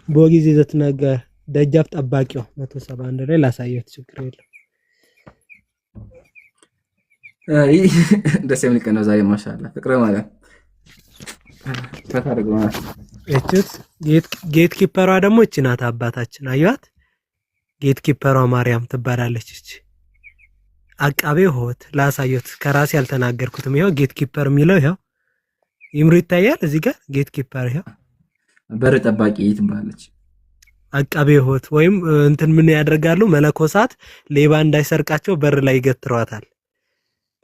በጊዜ ዘትናገ ደጃፍ ጠባቂው 171 ላይ ላሳየሁት ችግር የለው። ደስ የሚል ቀን ነው ዛሬ ማሻአላ። ፍቅረ ማለት ተታረገው ማለት እቺት ጌት ኪፐሯ ደግሞ እቺ ናት አባታችን። አዩት ጌት ኪፐሯ ማርያም ትባላለች። እቺ አቃቤ ሆት ላሳየሁት ከራሴ ያልተናገርኩትም። ይሄው ጌት ኪፐር የሚለው ይሄው ይምሩ ይታያል እዚህ ጋር ጌት ኪፐር ይሄው በር ጠባቂ ትባላለች። አቃቤ ሆት ወይም እንትን ምን ያደርጋሉ? መለኮሳት ሌባ እንዳይሰርቃቸው በር ላይ ይገትሯታል።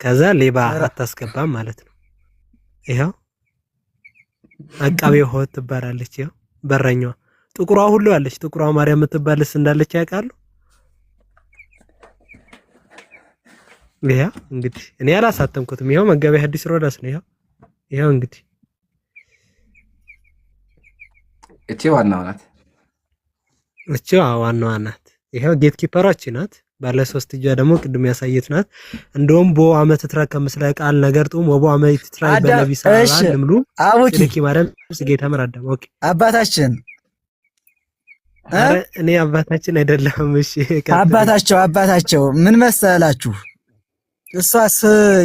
ከዛ ሌባ አታስገባም ማለት ነው። ይሄው አቃቤ ሆት ትባላለች። ይሄው በረኛዋ ጥቁሯ ሁሉ አለች። ጥቁሯ ማርያም የምትባልስ እንዳለች ያውቃሉ። ይሄው እንግዲህ እኔ አላሳተምኩትም። ይሄው መጋቢ ሐዲስ ሮዳስ ነው። ይሄው እንግዲህ እቺ ዋናዋ ናት። እቺ ዋናዋ ናት። ይሄው ጌት ኪፐሯች ናት። ባለ 3 እጇ ደግሞ ቅድም ያሳየት ናት። እንደውም ቦ አመት ትራከ ምስለ ቃል ነገር ጡም ወቦ አመት ትራይ በነቢሳ አልምሉ ለኪ ማርያም ስጌታ መራዳም ኦኬ አባታችን እኔ አባታችን አይደለም። እሺ አባታቸው ምን መሰላችሁ? እሷስ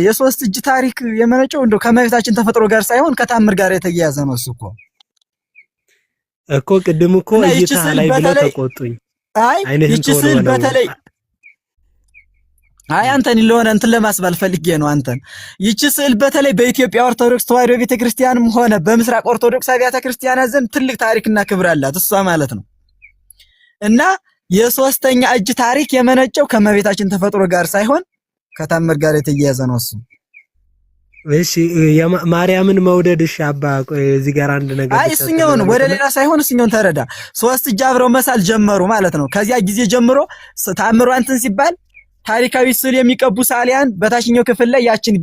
የ3 እጅ ታሪክ የመነጨው እንደው ከመቤታችን ተፈጥሮ ጋር ሳይሆን ከታምር ጋር የተያያዘ ነው። እኮ ቅድም እኮ እይታ ላይ ብለው ተቆጡኝ። አይ ይቺ ስዕል በተለይ አንተን ለሆነ እንትን ለማስባል ፈልጌ ነው። አንተን ይቺ ስዕል በተለይ በኢትዮጵያ ኦርቶዶክስ ተዋሕዶ ቤተክርስቲያንም ሆነ በምስራቅ ኦርቶዶክስ አብያተ ክርስቲያናት ዘንድ ትልቅ ታሪክና ክብር አላት እሷ ማለት ነው። እና የ3ኛ እጅ ታሪክ የመነጨው ከመቤታችን ተፈጥሮ ጋር ሳይሆን ከታምር ጋር የተያያዘ ነው እሱ። እሺ የማርያምን መውደድ እሺ አባ ቆይ እዚህ ጋር አንድ ነገር እሱኛውን ወደ ሌላ ሳይሆን እሱኛውን ተረዳ። 3 እጅ አብረው መሳል ጀመሩ ማለት ነው። ከዚያ ጊዜ ጀምሮ ታምሯ እንትን ሲባል ታሪካዊ ስዕል የሚቀቡ ሳሊያን በታችኛው ክፍል ላይ ያችን